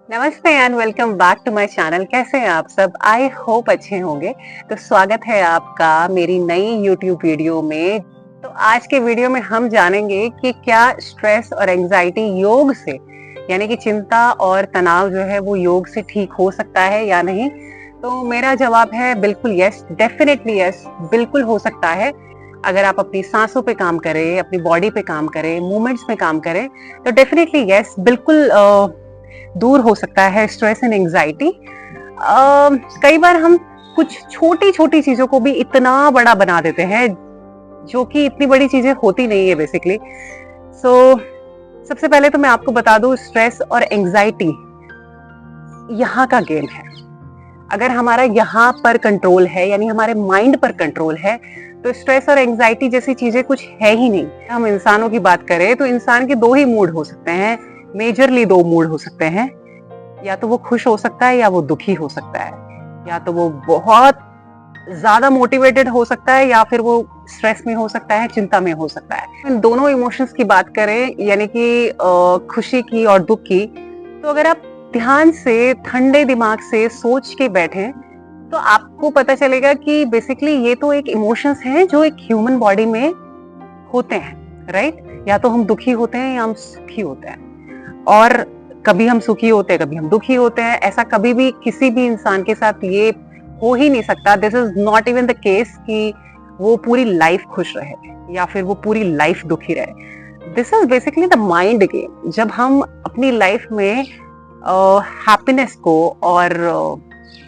नमस्ते and welcome back to my channel. कैसे हैं आप सब? आई होप अच्छे होंगे। तो स्वागत है आपका मेरी नई यूट्यूब वीडियो में। तो आज के वीडियो में हम जानेंगे कि क्या स्ट्रेस और एंजाइटी योग से यानी कि चिंता और तनाव जो है वो योग से ठीक हो सकता है या नहीं। तो मेरा जवाब है बिल्कुल यस, डेफिनेटली यस, बिल्कुल हो सकता है। अगर आप अपनी सांसों पे काम करें, अपनी बॉडी पे काम करें, मूवमेंट्स पे काम करें, तो डेफिनेटली यस, बिल्कुल दूर हो सकता है स्ट्रेस एंड एंजाइटी। कई बार हम कुछ छोटी छोटी चीजों को भी इतना बड़ा बना देते हैं जो कि इतनी बड़ी चीजें होती नहीं है बेसिकली। सो सबसे पहले तो मैं आपको बता दूं, स्ट्रेस और एंजाइटी यहाँ का गेम है। अगर हमारा यहाँ पर कंट्रोल है यानी हमारे माइंड पर कंट्रोल है, तो स्ट्रेस और एंजाइटी जैसी चीजें कुछ है ही नहीं। हम इंसानों की बात करें तो इंसान के दो ही मूड हो सकते हैं, मेजरली दो मूड हो सकते हैं। या तो वो खुश हो सकता है या वो दुखी हो सकता है, या तो वो बहुत ज्यादा मोटिवेटेड हो सकता है या फिर वो स्ट्रेस में हो सकता है, चिंता में हो सकता है। इन दोनों इमोशंस की बात करें यानी कि खुशी की और दुख की, तो अगर आप ध्यान से ठंडे दिमाग से सोच के बैठे तो आपको पता चलेगा कि बेसिकली ये तो एक इमोशंस हैं जो एक ह्यूमन बॉडी में होते हैं, राइट? या तो हम दुखी होते हैं या हम सुखी होते हैं, और कभी हम सुखी होते हैं, कभी हम दुखी होते हैं। ऐसा कभी भी किसी भी इंसान के साथ ये हो ही नहीं सकता। This is not even the case कि वो पूरी लाइफ खुश रहे या फिर वो पूरी लाइफ दुखी रहे। This is basically the mind game. जब हम अपनी लाइफ में हैप्पीनेस को और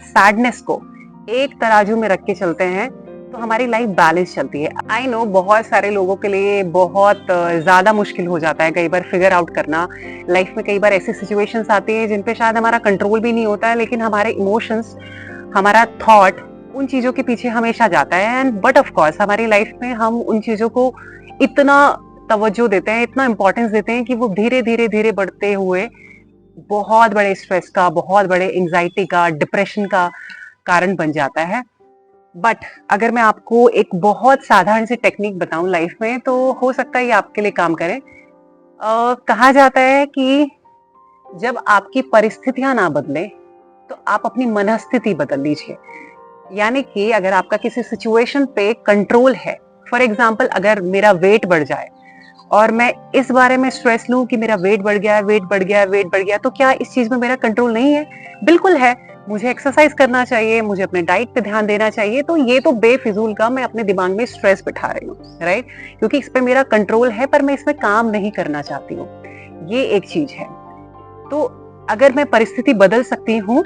सैडनेस को एक तराजू में रख के चलते हैं तो हमारी लाइफ बैलेंस चलती है। आई नो बहुत सारे लोगों के लिए बहुत ज्यादा मुश्किल हो जाता है कई बार फिगर आउट करना। लाइफ में कई बार ऐसी सिचुएशंस आती हैं जिन पे शायद हमारा कंट्रोल भी नहीं होता है, लेकिन हमारे इमोशंस, हमारा थॉट उन चीजों के पीछे हमेशा जाता है। एंड बट ऑफ कोर्स हमारी लाइफ में हम उन चीजों को इतना तवज्जो देते हैं, इतना इंपॉर्टेंस देते हैं कि वो धीरे धीरे धीरे बढ़ते हुए बहुत बड़े स्ट्रेस का, बहुत बड़े एंजाइटी का, डिप्रेशन का कारण बन जाता है। बट अगर मैं आपको एक बहुत साधारण सी टेक्निक बताऊं लाइफ में, तो हो सकता है ये आपके लिए काम करे। कहा जाता है कि जब आपकी परिस्थितियां ना बदले तो आप अपनी मनस्थिति बदल लीजिए। यानी कि अगर आपका किसी सिचुएशन पे कंट्रोल है, फॉर एग्जाम्पल अगर मेरा वेट बढ़ जाए और मैं इस बारे में स्ट्रेस लूं कि मेरा वेट बढ़ गया, वेट बढ़ गया, वेट बढ़ गया, तो क्या इस चीज में मेरा कंट्रोल नहीं है? बिल्कुल है। मुझे एक्सरसाइज करना चाहिए, मुझे अपने डाइट पे ध्यान देना चाहिए। तो ये तो बेफिजूल का मैं अपने दिमाग में स्ट्रेस बिठा रही हूँ, राइट? क्योंकि इस पे मेरा कंट्रोल है पर मैं इसमें काम नहीं करना चाहती हूँ। ये एक चीज है। तो अगर मैं परिस्थिति बदल सकती हूँ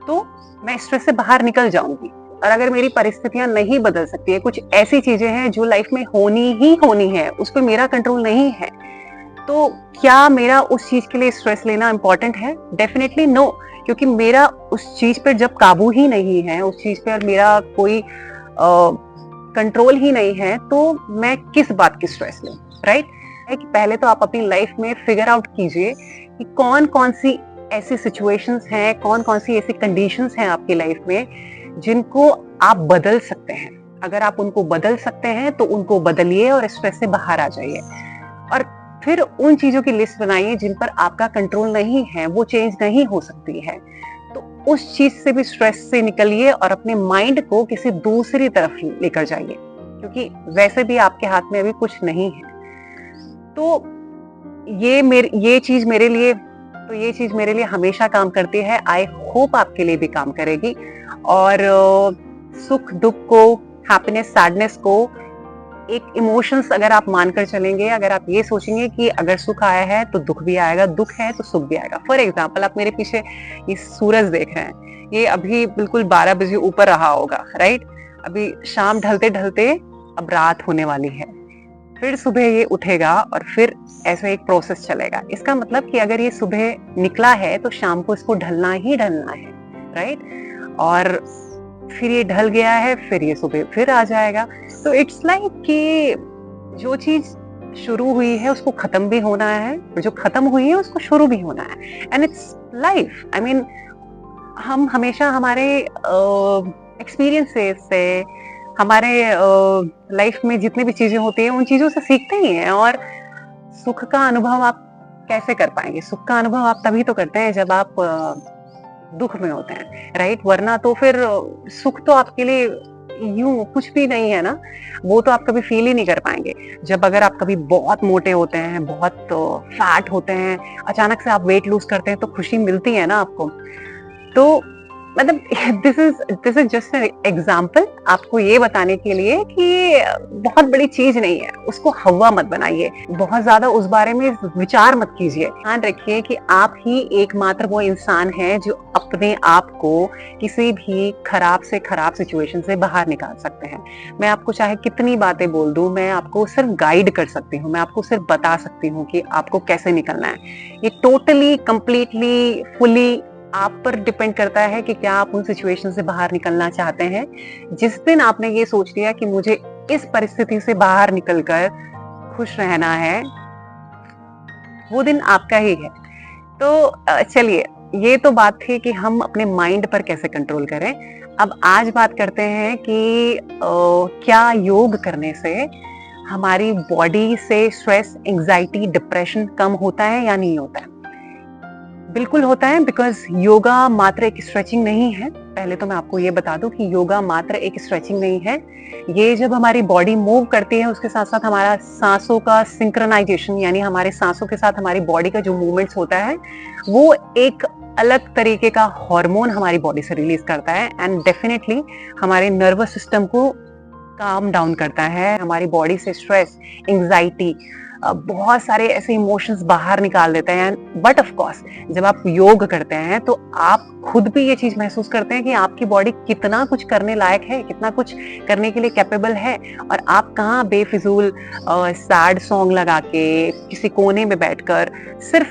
तो मैं स्ट्रेस से बाहर निकल जाऊंगी। और अगर मेरी परिस्थितियां नहीं बदल सकती है, कुछ ऐसी चीजें हैं जो लाइफ में होनी ही होनी है, उस पर मेरा कंट्रोल नहीं है, तो क्या मेरा उस चीज के लिए स्ट्रेस लेना इंपॉर्टेंट है? Definitely no. क्योंकि मेरा उस चीज पर जब काबू ही नहीं है, उस चीज पर मेरा कोई कंट्रोल ही नहीं है, तो मैं किस बात की स्ट्रेस लूं, राइट? कि पहले तो आप अपनी लाइफ में फिगर आउट कीजिए कि कौन कौन सी ऐसी सिचुएशंस हैं, कौन कौन सी ऐसी कंडीशंस हैं आपकी लाइफ में जिनको आप बदल सकते हैं। अगर आप उनको बदल सकते हैं तो उनको बदलिए और स्ट्रेस से बाहर आ जाइए। और फिर उन चीजों की लिस्ट बनाइए जिन पर आपका कंट्रोल नहीं है, वो चेंज नहीं हो सकती है। तो उस चीज से भी स्ट्रेस से निकलिए और अपने माइंड को किसी दूसरी तरफ लेकर जाइए, क्योंकि वैसे भी आपके हाथ में अभी कुछ नहीं है। तो ये चीज मेरे लिए हमेशा काम करती है। आई होप आपके लिए भी काम करेगी। और सुख दुख को, हैप्पीनेस सैडनेस को एक इमोशंस अगर आप मानकर चलेंगे, अगर आप ये सोचेंगे कि अगर सुख आया है तो दुख भी आएगा, दुख है तो सुख भी आएगा। फॉर एग्जाम्पल आप मेरे पीछे ये सूरज देख रहे हैं, ये अभी बिल्कुल 12 बजे ऊपर रहा होगा, राइट? अभी शाम ढलते ढलते अब रात होने वाली है, फिर सुबह ये उठेगा और फिर ऐसा एक प्रोसेस चलेगा। इसका मतलब कि अगर ये सुबह निकला है तो शाम को इसको ढलना ही ढलना है, राइट? और फिर ये ढल गया है, फिर ये सुबह फिर आ जाएगा। तो इट्स लाइक कि जो चीज शुरू हुई है उसको खत्म भी होना है, और जो खत्म हुई है उसको शुरू भी होना है। And it's life. I mean हम हमेशा हमारे एक्सपीरियंसेस से, हमारे लाइफ में जितनी भी चीजें होती हैं उन चीजों से सीखते ही हैं। और सुख का अनुभव आप कैसे कर पाएंगे? सुख का अनुभव आप तभी तो करते हैं जब आप दुख में होते हैं, राइट? वरना तो फिर सुख तो आपके लिए यूं कुछ भी नहीं है ना, वो तो आप कभी फील ही नहीं कर पाएंगे। जब अगर आप कभी बहुत मोटे होते हैं, बहुत फैट होते हैं, अचानक से आप वेट लूज करते हैं तो खुशी मिलती है ना आपको। तो मतलब दिस इज जस्ट एग्जाम्पल, आपको ये बताने के लिए कि बहुत बड़ी चीज नहीं है, उसको हवा मत बनाइए, बहुत ज्यादा उस बारे में विचार मत कीजिए। ध्यान रखिए कि आप ही एकमात्र वो इंसान है जो अपने आप को किसी भी खराब से खराब सिचुएशन से बाहर निकाल सकते हैं। मैं आपको चाहे कितनी बातें बोल दूं, मैं आपको सिर्फ गाइड कर सकती हूँ, मैं आपको सिर्फ बता सकती हूँ कि आपको कैसे निकलना है। ये टोटली कंप्लीटली फुली आप पर डिपेंड करता है कि क्या आप उन सिचुएशन से बाहर निकलना चाहते हैं। जिस दिन आपने ये सोच लिया कि मुझे इस परिस्थिति से बाहर निकलकर खुश रहना है, वो दिन आपका ही है। तो चलिए, ये तो बात थी कि हम अपने माइंड पर कैसे कंट्रोल करें। अब आज बात करते हैं कि क्या योग करने से हमारी बॉडी से स्ट्रेस, एंजाइटी, डिप्रेशन कम होता है या नहीं होता है? बिल्कुल होता है, बिकॉज योगा मात्र एक स्ट्रेचिंग नहीं है। पहले तो मैं आपको ये बता दूं कि योगा मात्र एक स्ट्रेचिंग नहीं है। ये जब हमारी बॉडी मूव करती है, उसके साथ साथ हमारा सांसों का सिंक्रोनाइजेशन, यानी हमारे सांसों के साथ हमारी बॉडी का जो मूवमेंट्स होता है, वो एक अलग तरीके का हार्मोन हमारी बॉडी से रिलीज करता है एंड डेफिनेटली हमारे नर्वस सिस्टम को काम डाउन करता है, हमारी बॉडी से स्ट्रेस, एंजाइटी, बहुत सारे ऐसे इमोशंस बाहर निकाल देते हैं। बट ऑफ कोर्स जब आप योग करते हैं तो आप खुद भी ये चीज महसूस करते हैं कि आपकी बॉडी कितना कुछ करने लायक है, कितना कुछ करने के लिए कैपेबल है, और आप कहाँ बेफिजूल सैड सॉन्ग लगा के किसी कोने में बैठकर सिर्फ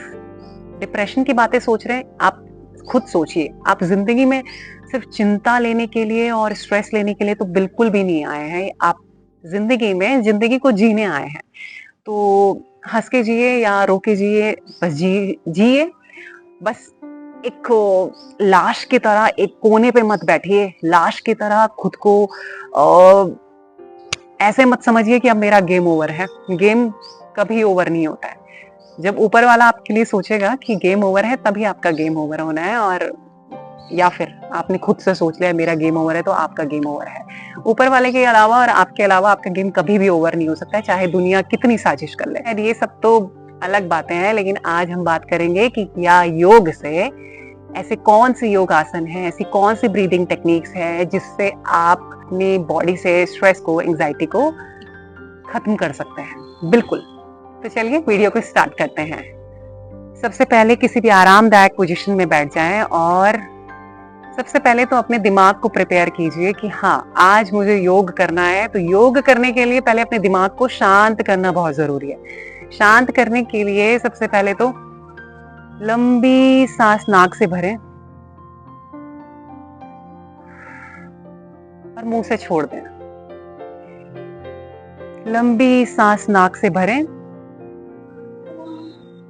डिप्रेशन की बातें सोच रहे हैं। आप खुद सोचिए, आप जिंदगी में सिर्फ चिंता लेने के लिए और स्ट्रेस लेने के लिए तो बिल्कुल भी नहीं आए हैं। आप जिंदगी में जिंदगी को जीने आए हैं, तो हंस के जिए या रो के जिए, बस जिए। बस एक लाश की तरह एक कोने पे मत बैठिए, लाश की तरह खुद को ऐसे मत समझिए कि अब मेरा गेम ओवर है। गेम कभी ओवर नहीं होता है। जब ऊपर वाला आपके लिए सोचेगा कि गेम ओवर है, तभी आपका गेम ओवर होना है, और या फिर आपने खुद से सोच लिया मेरा गेम ओवर है तो आपका गेम ओवर है। ऊपर वाले के अलावा और आपके अलावा आपका गेम कभी भी ओवर नहीं हो सकता है, चाहे दुनिया कितनी साजिश कर ले। ये सब तो अलग बातें हैं, लेकिन आज हम बात करेंगे कि क्या योग से ऐसे कौन से योग आसन है, ऐसी कौन सी ब्रीदिंग टेक्निक्स है जिससे आप अपनी बॉडी से स्ट्रेस को, एंजाइटी को खत्म कर सकते हैं। बिल्कुल, तो चलिए वीडियो को स्टार्ट करते हैं। सबसे पहले किसी भी आरामदायक पोजीशन में बैठ जाएं और सबसे पहले तो अपने दिमाग को प्रिपेयर कीजिए कि हाँ, आज मुझे योग करना है। तो योग करने के लिए पहले अपने दिमाग को शांत करना बहुत जरूरी है। शांत करने के लिए सबसे पहले तो लंबी सांस नाक से भरें और मुंह से छोड़ दें। लंबी सांस नाक से भरें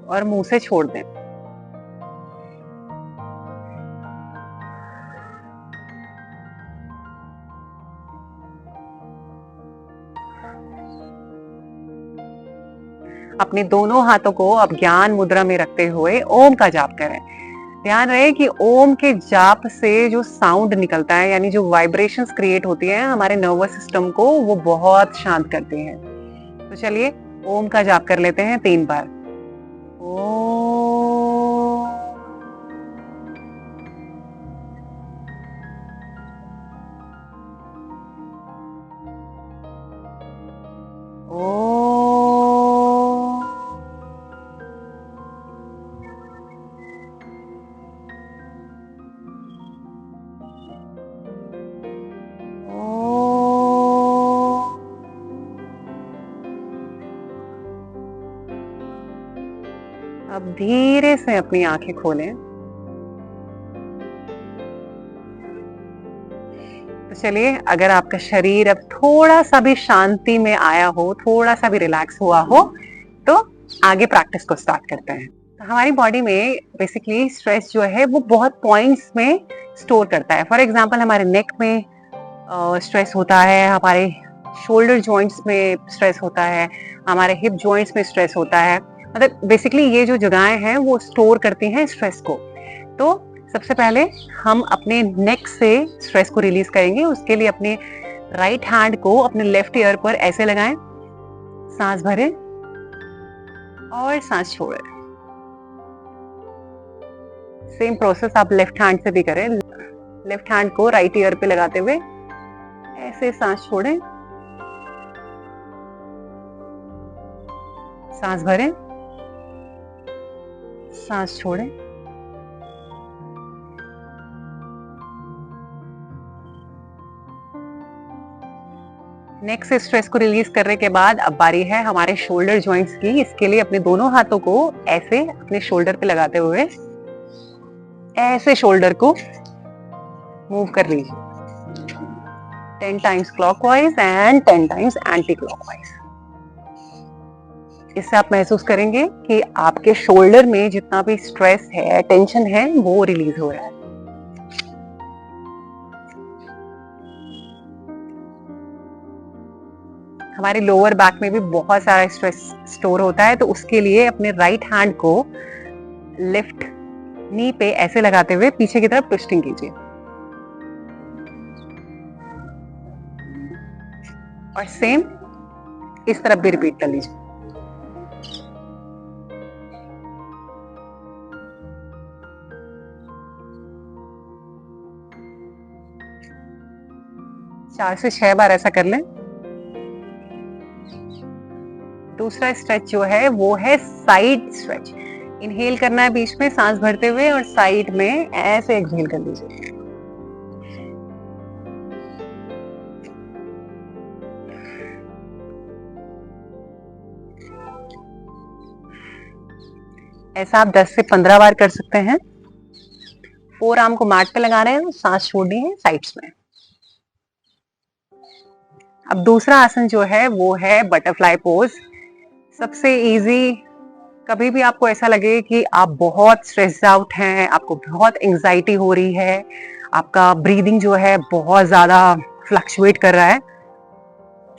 और मुंह से छोड़ दें। अपने दोनों हाथों को अब ज्ञान मुद्रा में रखते हुए ओम का जाप करें। ध्यान रहे कि ओम के जाप से जो साउंड निकलता है, यानी जो वाइब्रेशंस क्रिएट होती हैं हमारे नर्वस सिस्टम को, वो बहुत शांत करती हैं। तो चलिए ओम का जाप कर लेते हैं 3 बार। अब धीरे से अपनी आंखें खोलें। तो चलिए, अगर आपका शरीर अब थोड़ा सा भी शांति में आया हो, थोड़ा सा भी रिलैक्स हुआ हो, तो आगे प्रैक्टिस को स्टार्ट करते हैं। तो हमारी बॉडी में बेसिकली स्ट्रेस जो है वो बहुत पॉइंट्स में स्टोर करता है। फॉर एग्जांपल, हमारे नेक में स्ट्रेस होता है, हमारे शोल्डर जॉइंट्स में स्ट्रेस होता है, हमारे हिप जॉइंट्स में स्ट्रेस होता है, मतलब बेसिकली ये जो जगहें हैं वो स्टोर करती हैं स्ट्रेस को। तो सबसे पहले हम अपने नेक से स्ट्रेस को रिलीज करेंगे। उसके लिए अपने राइट हैंड को अपने लेफ्ट ईयर पर ऐसे लगाएं, सांस भरें और सांस छोड़ें। सेम प्रोसेस आप लेफ्ट हैंड से भी करें। लेफ्ट हैंड को राइट ईयर पे लगाते हुए ऐसे सांस छोड़ें, सांस भरें, सांस छोड़ें। नेक से स्ट्रेस को रिलीज करने के बाद अब बारी है हमारे शोल्डर जॉइंट्स की। इसके लिए अपने दोनों हाथों को ऐसे अपने शोल्डर पे लगाते हुए ऐसे शोल्डर को मूव कर लीजिए 10 times clockwise and 10 times anti clockwise. इससे आप महसूस करेंगे कि आपके शोल्डर में जितना भी स्ट्रेस है, टेंशन है, वो रिलीज हो रहा है। हमारे लोअर बैक में भी बहुत सारा स्ट्रेस स्टोर होता है, तो उसके लिए अपने राइट हैंड को लेफ्ट नी पे ऐसे लगाते हुए पीछे की तरफ ट्विस्टिंग कीजिए और सेम इस तरफ भी रिपीट कर लीजिए। चार से 6 बार ऐसा कर लें। दूसरा स्ट्रेच जो है वो है साइड स्ट्रेच। इनहेल करना है बीच में सांस भरते हुए और साइड में ऐसे एक्सहेल कर लीजिए। ऐसा आप 10 से 15 बार कर सकते हैं। फोर आर्म को मैट पे लगा रहे हैं, सांस छोड़नी है साइड्स में। अब दूसरा आसन जो है वो है बटरफ्लाई पोज। सबसे इजी। कभी भी आपको ऐसा लगे कि आप बहुत स्ट्रेस्ड आउट हैं, आपको बहुत एंजाइटी हो रही है, आपका ब्रीदिंग जो है बहुत ज्यादा फ्लक्चुएट कर रहा है,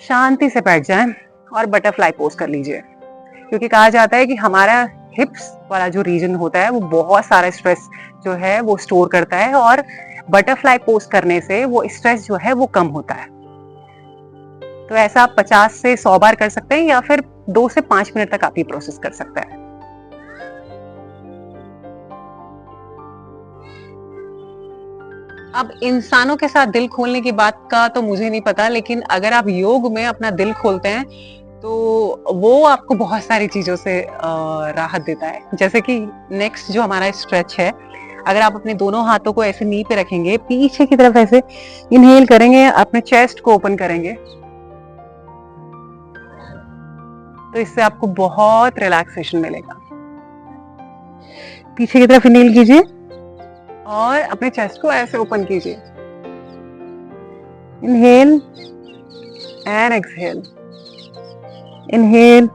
शांति से बैठ जाएं और बटरफ्लाई पोज कर लीजिए। क्योंकि कहा जाता है कि हमारा हिप्स वाला जो रीजन होता है वो बहुत सारा स्ट्रेस जो है वो स्टोर करता है, और बटरफ्लाई पोज करने से वो स्ट्रेस जो है वो कम होता है। तो ऐसा आप 50 से 100 बार कर सकते हैं, या फिर 2 से 5 मिनट तक आप ये प्रोसेस कर सकते हैं। अब इंसानों के साथ दिल खोलने की बात का तो मुझे नहीं पता, लेकिन अगर आप योग में अपना दिल खोलते हैं तो वो आपको बहुत सारी चीजों से राहत देता है। जैसे कि नेक्स्ट जो हमारा स्ट्रेच है, अगर आप अपने दोनों हाथों को ऐसे नी पे रखेंगे, पीछे की तरफ ऐसे इनहेल करेंगे, अपने चेस्ट को ओपन करेंगे, तो इससे आपको बहुत रिलैक्सेशन मिलेगा। पीछे की तरफ इनहेल कीजिए और अपने चेस्ट को ऐसे ओपन कीजिए। Inhale and exhale, inhale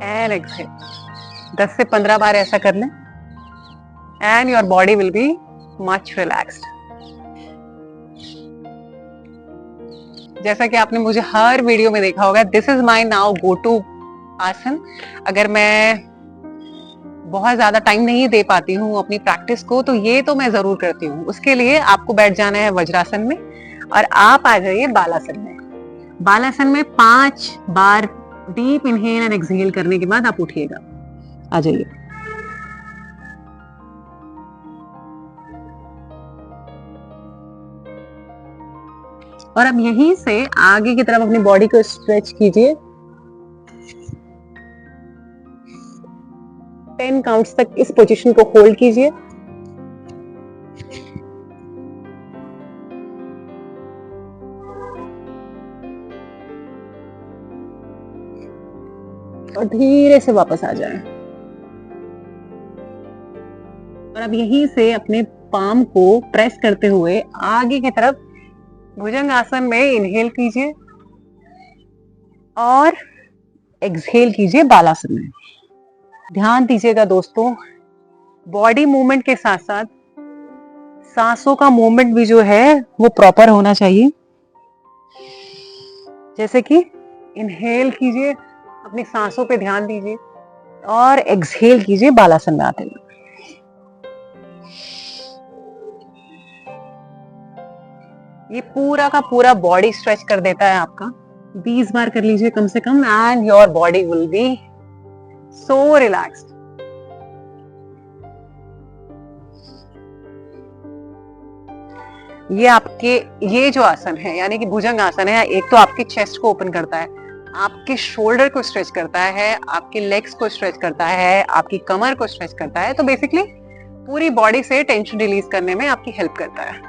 and exhale. 10 से 15 बार ऐसा कर लें and your body will be much relaxed. जैसा कि आपने मुझे हर वीडियो में देखा होगा, this is my now go to asana. अगर मैं बहुत ज्यादा टाइम नहीं दे पाती हूँ अपनी प्रैक्टिस को, तो ये तो मैं जरूर करती हूँ। उसके लिए आपको बैठ जाना है वज्रासन में और आप आ जाइए बालासन में। बालासन में 5 बार डीप इनहेल एंड एक्सहेल करने के बाद आप उठिएगा, आ जाइए। और अब यहीं से आगे की तरफ अपनी बॉडी को स्ट्रेच कीजिए। 10 काउंट्स तक इस पोजीशन को होल्ड कीजिए। और धीरे से वापस आ जाएं। और अब यहीं से अपने पाम को प्रेस करते हुए आगे की तरफ भुजंग आसन में इनहेल कीजिए और एक्सहेल कीजिए बालासन में। ध्यान दीजिएगा दोस्तों, बॉडी मूवमेंट के साथ साथ सांसों का मूवमेंट भी जो है वो प्रॉपर होना चाहिए। जैसे कि इनहेल कीजिए, अपनी सांसों पे ध्यान दीजिए, और एक्सहेल कीजिए बालासन में आते हुए। ये पूरा का पूरा बॉडी स्ट्रेच कर देता है आपका। 20 बार कर लीजिए कम से come and your body will B so relaxed. ये जो आसन है यानी कि भुजंग आसन है, एक तो आपके चेस्ट को ओपन करता है, आपके शोल्डर को स्ट्रेच करता है, आपके लेग्स को स्ट्रेच करता है, आपकी कमर को स्ट्रेच करता है। तो बेसिकली पूरी बॉडी से टेंशन रिलीज करने में आपकी हेल्प करता है।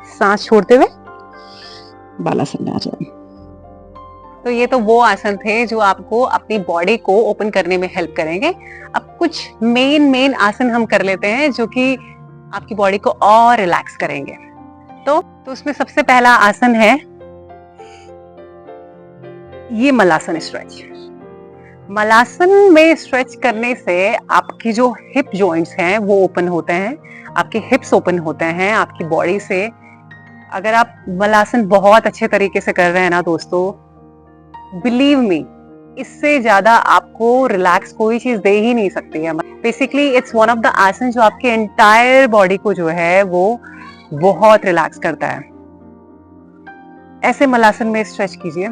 सांस छोड़ते हुए बालासन में आ जाओ। तो ये तो वो आसन थे जो आपको अपनी बॉडी को ओपन करने में हेल्प करेंगे। अब कुछ मेन आसन हम कर लेते हैं जो कि आपकी बॉडी को और रिलैक्स करेंगे। तो उसमें सबसे पहला आसन है ये मलासन स्ट्रेच। मलासन में स्ट्रेच करने से आपकी जो हिप जॉइंट्स हैं वो ओपन होते हैं, आपके हिप्स ओपन होते हैं आपकी बॉडी से। अगर आप मलासन बहुत अच्छे तरीके से कर रहे हैं ना दोस्तों, बिलीव मी, इससे ज्यादा आपको रिलैक्स कोई चीज दे ही नहीं सकती है। Basically it's one of the आसन जो आपके एंटायर बॉडी को जो है वो बहुत रिलैक्स करता है। ऐसे मलासन में स्ट्रेच कीजिए।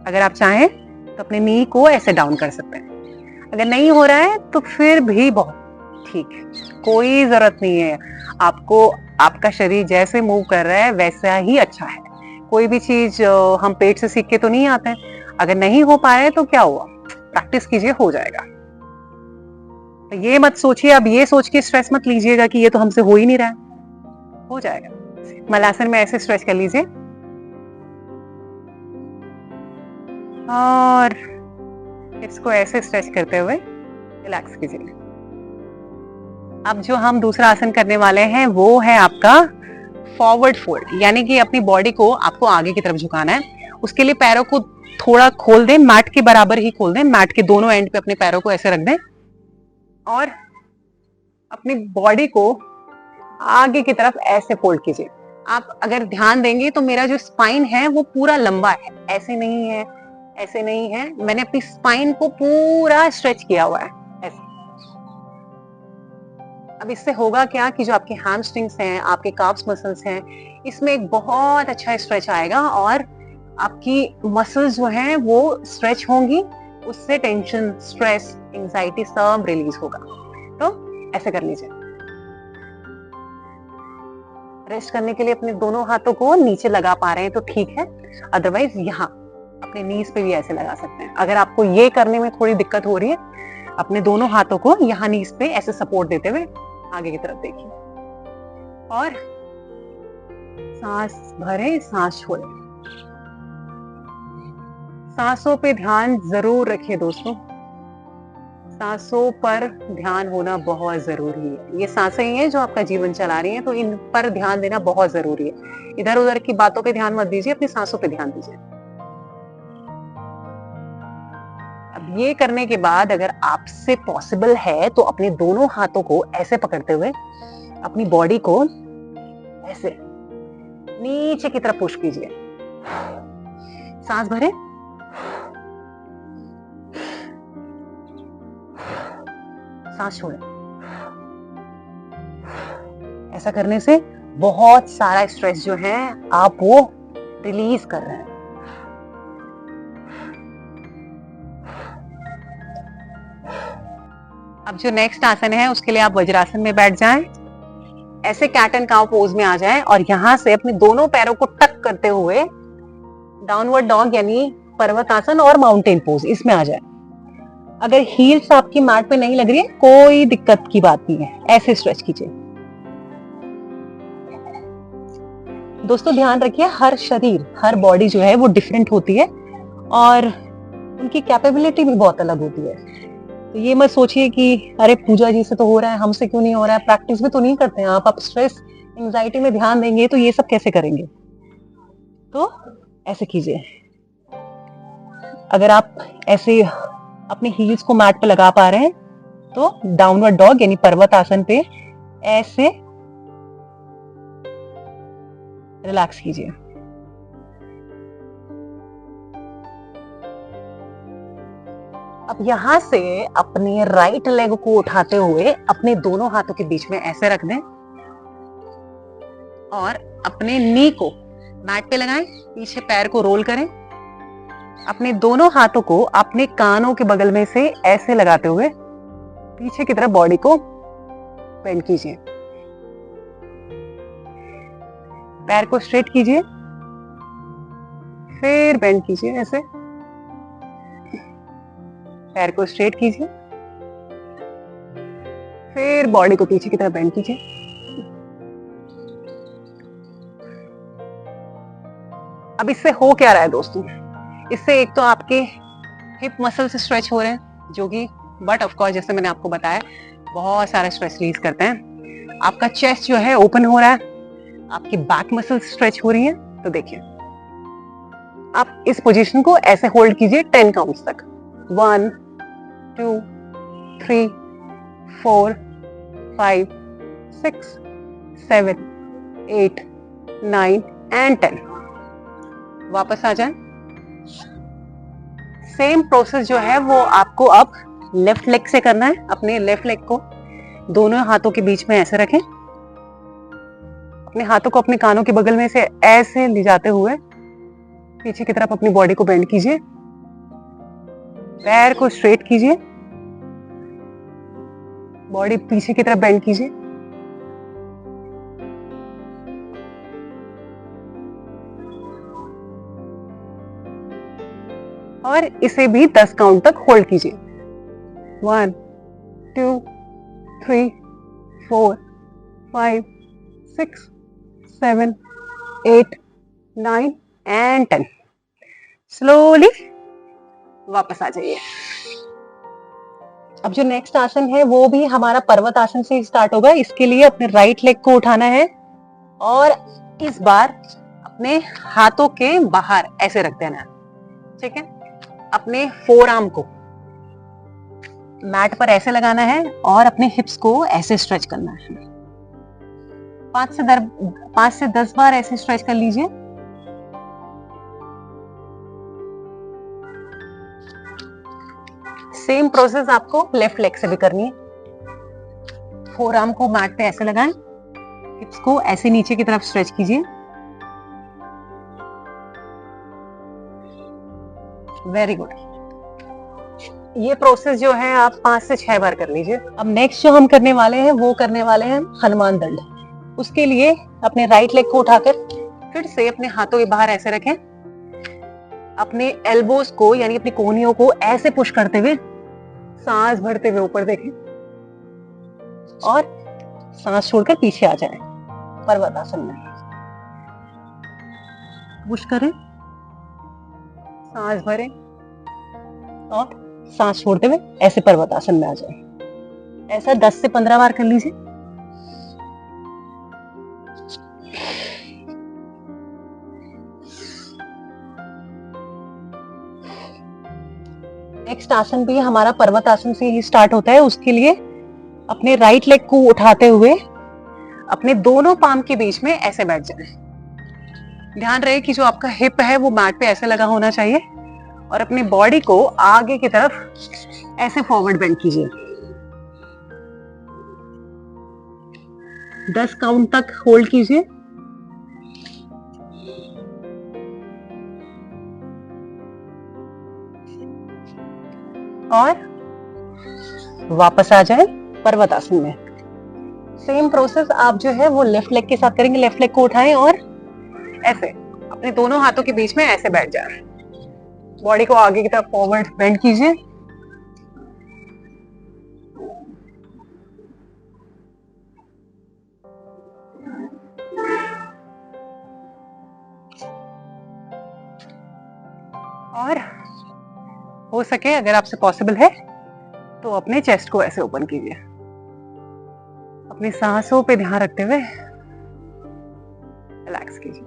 अगर आप चाहें तो अपने नी को ऐसे डाउन कर सकते हैं। अगर नहीं हो रहा है तो फिर भी बहुत ठीक है, कोई जरूरत नहीं है आपको। आपका शरीर जैसे मूव कर रहा है वैसा ही अच्छा है। कोई भी चीज हम पेट से सीख के तो नहीं आते हैं। अगर नहीं हो पाए तो क्या हुआ, प्रैक्टिस कीजिए, हो जाएगा। तो ये मत सोचिए, अब ये सोच के स्ट्रेस मत लीजिएगा कि ये तो हमसे हो ही नहीं रहा है, हो जाएगा। मलासन में ऐसे स्ट्रेच कर लीजिए और इसको ऐसे स्ट्रेच करते हुए रिलैक्स कीजिए। अब जो हम दूसरा आसन करने वाले हैं वो है आपका फॉरवर्ड फोल्ड, यानी कि अपनी बॉडी को आपको आगे की तरफ झुकाना है। उसके लिए पैरों को थोड़ा खोल दें, मैट के बराबर ही खोल दें, मैट के दोनों एंड पे अपने पैरों को ऐसे रख दें और अपनी बॉडी को आगे की तरफ ऐसे फोल्ड कीजिए। आप अगर ध्यान देंगे तो मेरा जो स्पाइन है वो पूरा लंबा है, ऐसे नहीं है, ऐसे नहीं है। मैंने अपनी स्पाइन को पूरा स्ट्रेच किया हुआ है ऐसे। अब इससे होगा क्या कि जो आपके हैमस्ट्रिंग्स हैं, आपके काफ्स मसल्स हैं, इसमें एक बहुत अच्छा स्ट्रेच आएगा और आपकी मसल्स जो हैं वो स्ट्रेच होंगी। उससे टेंशन, स्ट्रेस, एंजाइटी सब रिलीज होगा। तो ऐसे कर लीजिए। रेस्ट करने के लिए अपने दोनों हाथों को नीचे लगा पा रहे हैं तो ठीक है, अदरवाइज यहाँ अपने नीज पे भी ऐसे लगा सकते हैं। अगर आपको ये करने में थोड़ी दिक्कत हो रही है, अपने दोनों हाथों को यहाँ नीज पे ऐसे सपोर्ट देते हुए आगे की तरफ देखिए और सांस भरे, सांस छोड़े। सांसों पे ध्यान जरूर रखिए दोस्तों, सांसों पर ध्यान होना बहुत जरूरी है। ये सांसें ही हैं जो आपका जीवन चला रही हैं, तो इन पर ध्यान देना बहुत जरूरी है। इधर उधर की बातों पे ध्यान मत दीजिए, अपनी सांसों पे ध्यान दीजिए। अब ये करने के बाद अगर आपसे पॉसिबल है तो अपने दोनों हाथों को ऐसे पकड़ते हुए अपनी बॉडी को ऐसे नीचे की तरफ पुश कीजिए। सांस भरे, सांस छोड़े। ऐसा करने से बहुत सारा स्ट्रेस जो है आप वो रिलीज कर रहे हैं। अब जो नेक्स्ट आसन है उसके लिए आप वज्रासन में बैठ जाएं, ऐसे कैट एंड काउ पोज में आ जाएं और यहां से अपने दोनों पैरों को टक करते हुए डाउनवर्ड डॉग यानी पर्वतासन और माउंटेन पोज इसमें आ जाए। अगर हील्स आपकी मैट पे नहीं लग रही है कोई दिक्कत की बात नहीं है, ऐसे स्ट्रेच कीजिए। दोस्तों ध्यान रखिए, हर शरीर, हर बॉडी जो है वो डिफरेंट होती है और उनकी कैपेबिलिटी भी बहुत अलग होती है। तो ये मत सोचिए कि अरे पूजा जी से तो हो रहा है, हमसे क्यों नहीं हो रहा है, प्रैक्टिस भी तो नहीं करते हैं आप स्ट्रेस एंजाइटी में ध्यान देंगे तो ये सब कैसे करेंगे। तो ऐसे कीजिए। अगर आप ऐसे अपने हील्स को मैट पे लगा पा रहे हैं तो डाउनवर्ड डॉग यानी पर्वत आसन पे ऐसे रिलैक्स कीजिए। अब यहाँ से अपने राइट लेग को उठाते हुए अपने दोनों हाथों के बीच में ऐसे रख दें और अपने नी को मैट पे लगाएं, पीछे पैर को रोल करें, अपने दोनों हाथों को अपने कानों के बगल में से ऐसे लगाते हुए पीछे की तरफ बॉडी को बेंड कीजिए, पैर को स्ट्रेट कीजिए, फिर बेंड कीजिए, ऐसे पैर को स्ट्रेट कीजिए, फिर बॉडी को पीछे की तरफ बेंड कीजिए। अब इससे हो क्या रहा है दोस्तों, इससे एक तो आपके हिप मसल से स्ट्रेच हो रहे हैं, जो कि बट ऑफ कोर्स जैसे मैंने आपको बताया बहुत सारा स्ट्रेस रिलीज करते हैं। आपका चेस्ट जो है ओपन हो रहा है, आपकी बैक मसल स्ट्रेच हो रही है। तो देखिए, आप इस पोजीशन को ऐसे होल्ड कीजिए 10 काउंट्स तक। 1 2 3 4 5 6 7 8 9 एंड 10। वापस आ जाए। सेम प्रोसेस जो है वो आपको अब लेफ्ट लेग से करना है। अपने लेफ्ट लेग को दोनों हाथों के बीच में ऐसे रखें, अपने हाथों को अपने कानों के बगल में से ऐसे ले जाते हुए पीछे की तरफ अपनी बॉडी को बेंड कीजिए, पैर को स्ट्रेट कीजिए, बॉडी पीछे की तरफ बेंड कीजिए, और इसे भी 10 काउंट तक होल्ड कीजिए। 1 2 3 4 5 6 7 8 9 एंड 10। स्लोली वापस आ जाइए। अब जो नेक्स्ट आसन है वो भी हमारा पर्वत आसन से स्टार्ट होगा। इसके लिए अपने राइट लेग को उठाना है और इस बार अपने हाथों के बाहर ऐसे रख देना है, ठीक है। अपने फोर आर्म को मैट पर ऐसे लगाना है और अपने हिप्स को ऐसे स्ट्रेच करना है। 5 से 10 बार ऐसे स्ट्रेच कर लीजिए। सेम प्रोसेस आपको लेफ्ट लेग से भी करनी है। फोर आर्म को मैट पे ऐसे लगाएं, हिप्स को ऐसे नीचे की तरफ स्ट्रेच कीजिए। Very good. ये प्रोसेस जो है आप 5 से 6 बार कर लीजिए। अब नेक्स्ट जो हम करने वाले हैं वो करने वाले हैं हनुमान दंड। उसके लिए अपने राइट लेग को उठाकर फिर से अपने हाथों के बाहर ऐसे रखें, अपने एल्बोज को यानी अपनी कोहनियों को ऐसे पुश करते हुए सांस भरते हुए ऊपर देखें और सांस छोड़कर पीछे आ जाएं। पर्वतासन में पुश करें, सांस भरें और सांस छोड़ते हुए ऐसे पर्वतासन में आ जाएं। ऐसा 10 से 15 बार कर लीजिए। नेक्स्ट आसन भी हमारा पर्वत आसन से ही स्टार्ट होता है। उसके लिए अपने राइट लेग को उठाते हुए अपने दोनों पाम के बीच में ऐसे बैठ जाएं। ध्यान रहे कि जो आपका हिप है वो मैट पे ऐसे लगा होना चाहिए और अपनी बॉडी को आगे की तरफ ऐसे फॉरवर्ड बेंड कीजिए। 10 काउंट तक होल्ड कीजिए। और वापस आ जाए पर्वत आसन में। सेम प्रोसेस आप जो है वो लेफ्ट लेग के साथ करेंगे। लेफ्ट लेग को उठाएं और ऐसे अपने दोनों हाथों के बीच में ऐसे बैठ जाए। बॉडी को आगे की तरफ फॉरवर्ड बेंड कीजिए। और हो सके अगर आपसे पॉसिबल है तो अपने चेस्ट को ऐसे ओपन कीजिए, अपनी सांसों पे ध्यान रखते हुए रिलैक्स कीजिए।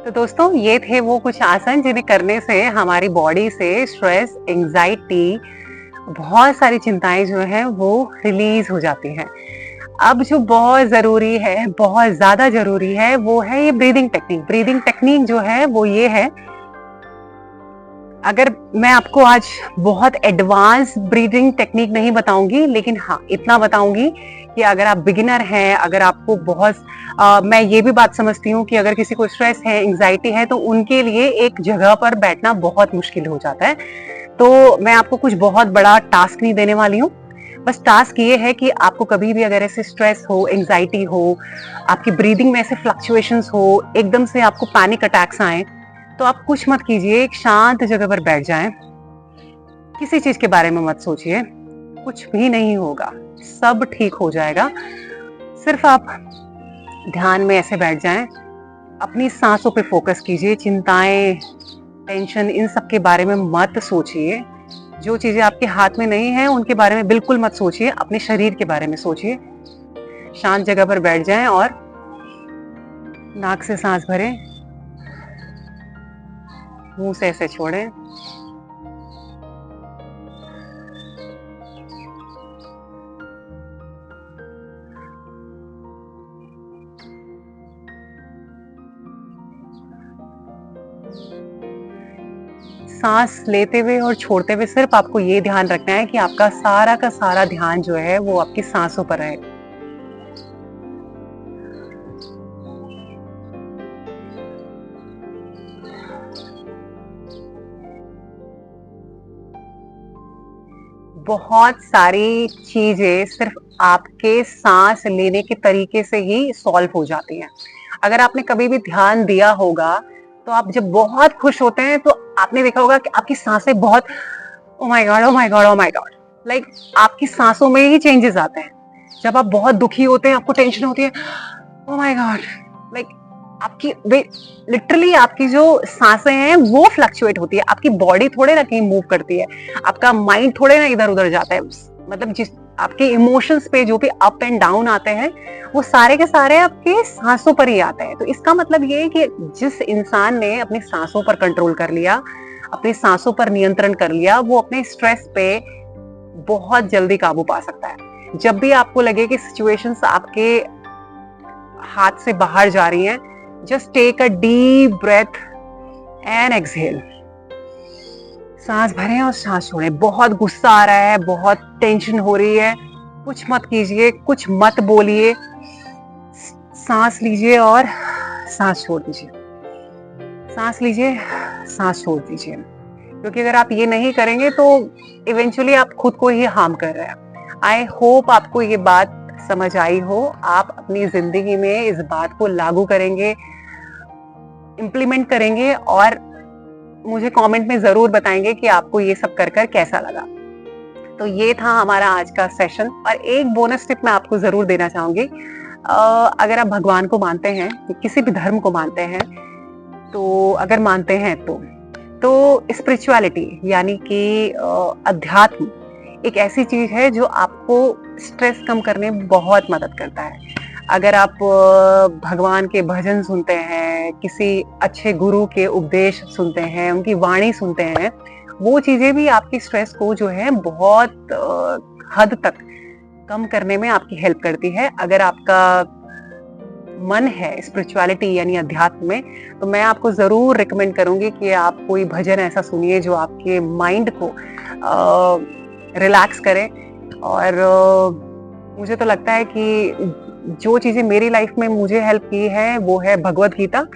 तो दोस्तों ये थे वो कुछ आसन जिन्हें करने से हमारी बॉडी से स्ट्रेस, एंजाइटी, बहुत सारी चिंताएं जो है वो रिलीज हो जाती हैं। अब जो बहुत जरूरी है, बहुत ज्यादा जरूरी है, वो है ये ब्रीदिंग टेक्निक। ब्रीदिंग टेक्निक जो है वो ये है, अगर मैं आपको आज बहुत एडवांस ब्रीदिंग टेक्निक नहीं बताऊंगी, लेकिन हाँ इतना बताऊंगी कि अगर आप बिगिनर हैं, अगर आपको बहुत मैं ये भी बात समझती हूँ कि अगर किसी को स्ट्रेस है, एंजाइटी है, तो उनके लिए एक जगह पर बैठना बहुत मुश्किल हो जाता है। तो मैं आपको कुछ बहुत बड़ा टास्क नहीं देने वाली हूँ। बस टास्क ये है कि आपको कभी भी अगर ऐसे स्ट्रेस हो, एंजाइटी हो, आपकी ब्रीदिंग में ऐसे फ्लक्चुएशंस हो, एकदम से आपको पैनिक अटैक्स आए, तो आप कुछ मत कीजिए, एक शांत जगह पर बैठ जाएं। किसी चीज के बारे में मत सोचिए, कुछ भी नहीं होगा, सब ठीक हो जाएगा। सिर्फ आप ध्यान में ऐसे बैठ जाएं, अपनी सांसों पे फोकस कीजिए। चिंताएं, टेंशन, इन सब के बारे में मत सोचिए। जो चीजें आपके हाथ में नहीं है उनके बारे में बिल्कुल मत सोचिए, अपने शरीर के बारे में सोचिए। शांत जगह पर बैठ जाएं और नाक से सांस भरें, मुंह से ऐसे छोड़ें। सांस लेते हुए और छोड़ते हुए सिर्फ आपको ये ध्यान रखना है कि आपका सारा का सारा ध्यान जो है वो आपकी सांसों पर रहे। बहुत सारी चीजें सिर्फ आपके सांस लेने के तरीके से ही सॉल्व हो जाती हैं। अगर आपने कभी भी ध्यान दिया होगा, तो आप जब बहुत खुश होते हैं तो आपने देखा होगा कि आपकी सांसें बहुत oh my God, oh my God, oh my God, like आपकी सांसों में ही चेंजेस आते हैं। जब आप बहुत दुखी होते हैं, आपको टेंशन होती है, ओ माय गॉड, लाइक आपकी लिटरली आपकी जो सांसें हैं वो फ्लक्चुएट होती है। आपकी बॉडी थोड़े ना कहीं मूव करती है, आपका माइंड थोड़े ना इधर उधर जाता है। मतलब जिस आपके इमोशंस पे जो भी अप एंड डाउन आते हैं, वो सारे के सारे आपके सांसों पर ही आते हैं। तो इसका मतलब ये है कि जिस इंसान ने अपनी सांसों पर कंट्रोल कर लिया, अपनी सांसों पर नियंत्रण कर लिया, वो अपने स्ट्रेस पे बहुत जल्दी काबू पा सकता है। जब भी आपको लगे कि सिचुएशंस आपके हाथ से बाहर जा रही हैं, just take a deep breath and exhale. सांस भरें और सांस छोड़ें। बहुत गुस्सा आ रहा है, बहुत टेंशन हो रही है, कुछ मत कीजिए, कुछ मत बोलिए, सांस लीजिए और सांस छोड़ दीजिए। सांस लीजिए, सांस छोड़ दीजिए। क्योंकि अगर आप ये नहीं करेंगे तो इवेंचुअली आप खुद को ही हार्म कर रहे हैं। आई होप आपको ये बात समझ आई हो। आप अपनी जिंदगी में इस बात को लागू करेंगे, इम्प्लीमेंट करेंगे और मुझे कमेंट में जरूर बताएंगे कि आपको ये सब कर कर कैसा लगा। तो ये था हमारा आज का सेशन। और एक बोनस टिप मैं आपको जरूर देना चाहूंगी। अगर आप भगवान को मानते हैं, किसी भी धर्म को मानते हैं, तो अगर मानते हैं तो स्पिरिचुअलिटी यानी कि अध्यात्म एक ऐसी चीज है जो आपको स्ट्रेस कम करने में बहुत मदद करता है। अगर आप भगवान के भजन सुनते हैं, किसी अच्छे गुरु के उपदेश सुनते हैं, उनकी वाणी सुनते हैं, वो चीजें भी आपकी स्ट्रेस को जो है बहुत हद तक कम करने में आपकी हेल्प करती है। अगर आपका मन है स्पिरिचुअलिटी यानी अध्यात्म में, तो मैं आपको जरूर रिकमेंड करूंगी कि आप कोई भजन ऐसा सुनिए जो आपके माइंड को रिलैक्स करे। और मुझे तो लगता है कि जो चीजें मेरी लाइफ में मुझे हेल्प की है वो है भगवत गीता,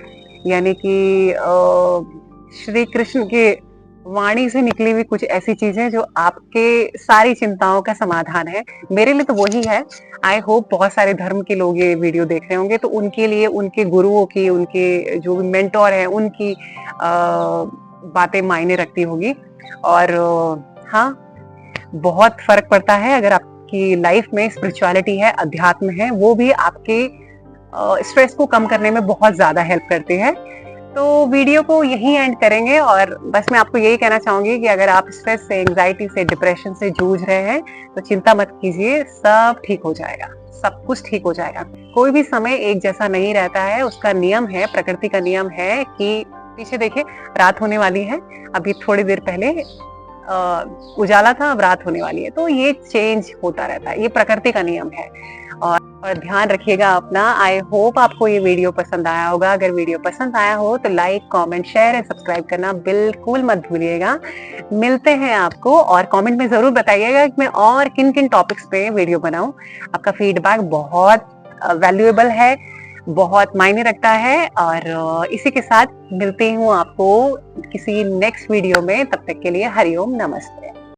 यानी कि श्री कृष्ण के वाणी से निकली हुई कुछ ऐसी चीजें जो आपके सारी चिंताओं का समाधान है। मेरे लिए तो वही है। आई होप बहुत सारे धर्म के लोग ये वीडियो देख रहे होंगे, तो उनके लिए उनके गुरुओं की, उनके जो भी मेंटोर हैं, उनकी बातें मायने रखती होगी। और हाँ, बहुत फर्क पड़ता है अगर आपकी लाइफ में स्पिरिचुअलिटी है, अध्यात्म है, वो भी आपके स्ट्रेस को कम करने में बहुत ज्यादा हेल्प करती है। तो वीडियो को यहीं एंड करेंगे और बस मैं आपको यही कहना चाहूंगी कि अगर आप स्ट्रेस से, एंजाइटी से, डिप्रेशन से जूझ रहे हैं तो चिंता मत कीजिए, सब ठीक हो जाएगा, सब कुछ ठीक हो जाएगा। कोई भी समय एक जैसा नहीं रहता है, उसका नियम है, प्रकृति का नियम है कि पीछे देखिए रात होने वाली है, अभी थोड़ी देर पहले उजाला था अब रात होने वाली है, तो ये चेंज होता रहता है, ये प्रकृति का नियम है। और ध्यान रखिएगा अपना। आई होप आपको ये वीडियो पसंद आया होगा। अगर वीडियो पसंद आया हो तो like, comment, share and subscribe करना बिल्कुल मत भूलिएगा। मिलते हैं आपको, और कमेंट में जरूर बताइएगा कि मैं और किन किन टॉपिक्स पे वीडियो बनाऊं। आपका फीडबैक बहुत वैल्यूएबल है, बहुत मायने रखता है। और इसी के साथ मिलती हूँ आपको किसी नेक्स्ट वीडियो में। तब तक के लिए हरिओम, नमस्ते।